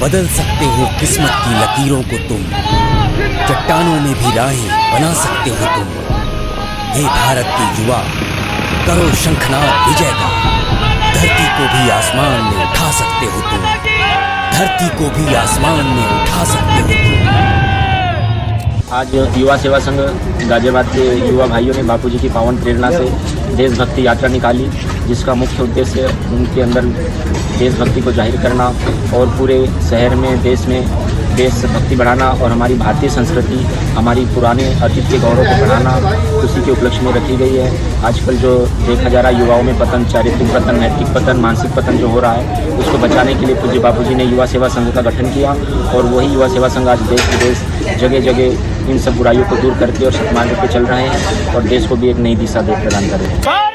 बदल सकते हो किस्मत की लकीरों को तुम, चट्टानों में भी राहें बना सकते हो तुम। हे भारत के युवा, करो शंखनाद विजय का, धरती को भी आसमान में उठा सकते हो तुम, धरती को भी आसमान में उठा सकते हो तुम। आज युवा सेवा संघ गाजियाबाद के युवा भाइयों ने बापूजी की पावन प्रेरणा से देशभक्ति यात्रा निकाली, जिसका मुख्य उद्देश्य उनके अंदर देशभक्ति को जाहिर करना और पूरे शहर में देश में देशभक्ति बढ़ाना और हमारी भारतीय संस्कृति, हमारी पुराने अतीत के गौरव को बढ़ाना, उसी के उपलक्ष्य में रखी गई है। आजकल जो देखा जा रहा है युवाओं में पतन, चारित्रिक पतन, नैतिक पतन, मानसिक पतन जो हो रहा है, उसको बचाने के लिए पूज्य बापूजी ने युवा सेवा संघ का गठन किया और वही युवा सेवा संघ आज देश विदेश जगह जगह इन सब बुराइयों को दूर करके और सत्मार्ग पे चल रहे हैं और देश को भी एक नई दिशा प्रदान कर रहे हैं।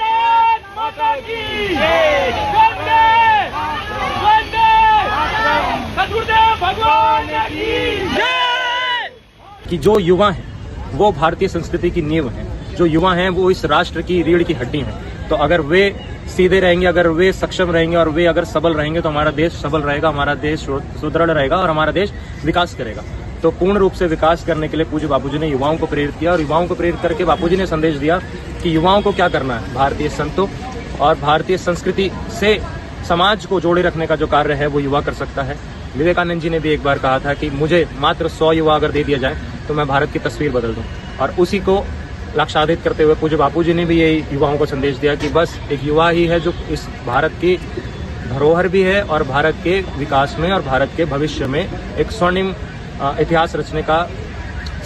कि जो युवा हैं वो भारतीय संस्कृति की नींव हैं, जो युवा हैं वो इस राष्ट्र की रीढ़ की हड्डी हैं। तो अगर वे सीधे रहेंगे, अगर वे सक्षम रहेंगे और वे अगर सबल रहेंगे तो हमारा देश सबल रहेगा, हमारा देश सुदृढ़ रहेगा और हमारा देश विकास करेगा। तो पूर्ण रूप से विकास करने के लिए पूज्य बापूजी ने युवाओं को प्रेरित किया और युवाओं को प्रेरित करके बापूजी ने संदेश दिया कि युवाओं को क्या करना है। भारतीय संतों और भारतीय संस्कृति से समाज को जोड़े रखने का जो कार्य है वो युवा कर सकता है। विवेकानंद जी ने भी एक बार कहा था कि मुझे मात्र 100 युवा अगर दे दिया जाए तो मैं भारत की तस्वीर बदल दूं, और उसी को लक्ष्याधित करते हुए पूज्य बापूजी ने भी यही युवाओं को संदेश दिया कि बस एक युवा ही है जो इस भारत की धरोहर भी है और भारत के विकास में और भारत के भविष्य में एक स्वर्णिम इतिहास रचने का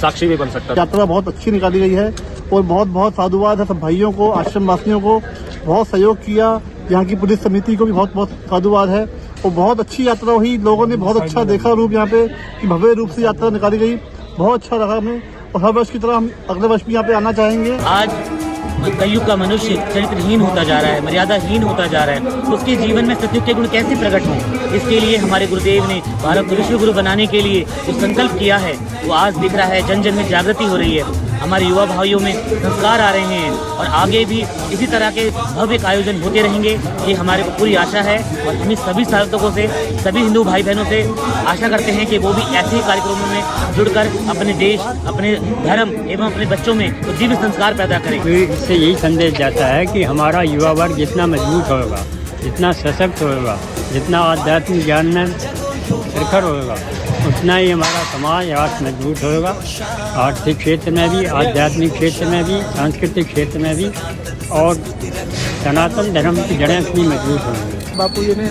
साक्षी भी बन सकता है। यात्रा बहुत अच्छी निकाली गई है और बहुत बहुत साधुवाद है सब भाइयों को, आश्रम वासियों को बहुत सहयोग किया, यहाँ की पुलिस समिति को भी बहुत बहुत साधुवाद है और बहुत अच्छी यात्रा हुई। लोगों ने बहुत अच्छा देखा रूप यहाँ पे कि भव्य रूप से यात्रा निकाली गई, बहुत अच्छा लगा हमें और हर वर्ष की तरह हम अगले वर्ष भी यहाँ पे आना चाहेंगे। आज कलयुग का मनुष्य चरित्रहीन होता जा रहा है, मर्यादाहीन होता जा रहा है, तो उसके जीवन में सतयुग के गुण कैसे प्रकट हों, इसके लिए हमारे गुरुदेव ने भारत को विश्व गुरु बनाने के लिए जो संकल्प किया है वो आज दिख रहा है। जन जन में जागृति हो रही है, हमारे युवा भाइयों में संस्कार आ रहे हैं और आगे भी इसी तरह के भव्य आयोजन होते रहेंगे, ये हमारे को पूरी आशा है। और हम सभी साधकों से, सभी हिंदू भाई बहनों से आशा करते हैं कि वो भी ऐसे ही कार्यक्रमों में जुड़कर अपने देश, अपने धर्म एवं अपने बच्चों में तो दिव्य संस्कार पैदा करें। इससे यही संदेश जाता है कि हमारा युवा वर्ग जितना मजबूत होगा, जितना सशक्त होगा, जितना आध्यात्मिक ज्ञान में प्रखर होगा, उतना ही हमारा समाज राष्ट्र मजबूत होगा। आर्थिक क्षेत्र में भी, आध्यात्मिक क्षेत्र में भी, सांस्कृतिक क्षेत्र में भी, और सनातन धर्म की जड़ें अपनी मजबूत होंगी। बापूजी ने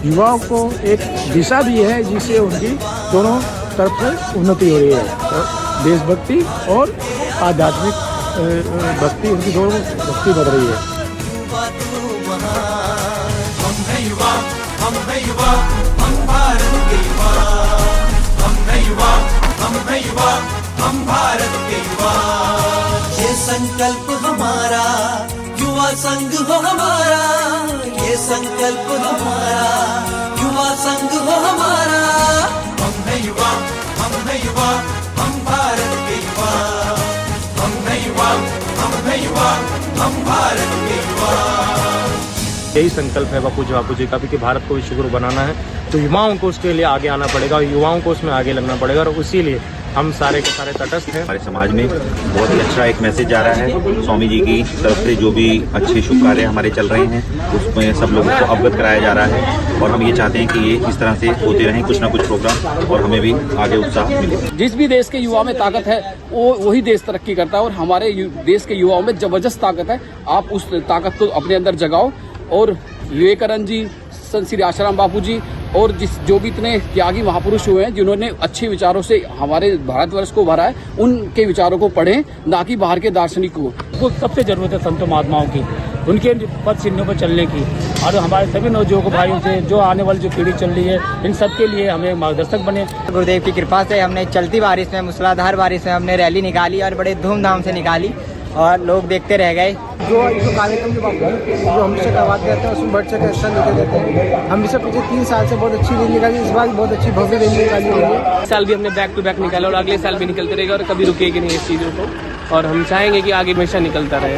युवाओं को एक दिशा दी है जिससे उनकी दोनों तरफ से उन्नति हो रही है, देशभक्ति और आध्यात्मिक भक्ति, उनकी दोनों भक्ति बढ़ रही है। हम भारत के युवा, ये संकल्प हमारा, युवा संघ हो हमारा, ये संकल्प हमारा, युवा संघ हो हमारा। हम है युवा, हम है युवा, हम भारत के युवा, हम है युवा, हम है युवा, हम भारत के युवा। यही संकल्प है बापूजी का भी कि भारत को विश्व गुरु बनाना है, तो युवाओं को उसके लिए आगे आना पड़ेगा और युवाओं को उसमें आगे लगना पड़ेगा और इसीलिए हम सारे के सारे तटस्थ हैं। हमारे समाज में बहुत ही अच्छा एक मैसेज जा रहा है स्वामी जी की तरफ से, जो भी अच्छे शुभ कार्य हमारे चल रहे हैं उसमें सब लोगों को अवगत कराया जा रहा है और हम ये चाहते हैं कि ये इस तरह से होते रहें कुछ ना कुछ प्रोग्राम और हमें भी आगे उत्साह मिले। जिस भी देश के युवा में ताकत है वो वही देश तरक्की करता है और हमारे देश के युवाओं में जबरदस्त ताकत है। आप उस ताकत को अपने अंदर जगाओ और विवेकानंद जी, संत श्री आशाराम बापू जी और जो भी इतने त्यागी महापुरुष हुए हैं जिन्होंने अच्छे विचारों से हमारे भारतवर्ष को भरा है, उनके विचारों को पढ़ें, ना कि बाहर के दार्शनिक को। सबसे जरूरत है संतों महात्माओं की, उनके पद चिन्हों पर चलने की, और हमारे सभी नवयुवक भाइयों से जो आने वाली जो पीढ़ी चल रही है इन सब के लिए हमें मार्गदर्शक बने। गुरुदेव की कृपा से हमने चलती बारिश में, मूसलाधार बारिश में हमने रैली निकाली और बड़े धूमधाम से निकाली और लोग देखते रह गए। जो कार्यक्रम जो हमेशा करवाते रहते हैं उसमें बढ़ चढ़ हिस्सा लेते रहते हैं। हम इसे पिछले 3 साल से बहुत अच्छी रैली निकाली, इस बार बहुत अच्छी भव्य रैली निकाली गई है। इस साल भी हमने बैक टू बैक निकाला और अगले साल भी निकलते रहेगा और कभी रुकेगी नहीं इस चीज़ों को, और हम चाहेंगे कि आगे हमेशा निकलता रहे।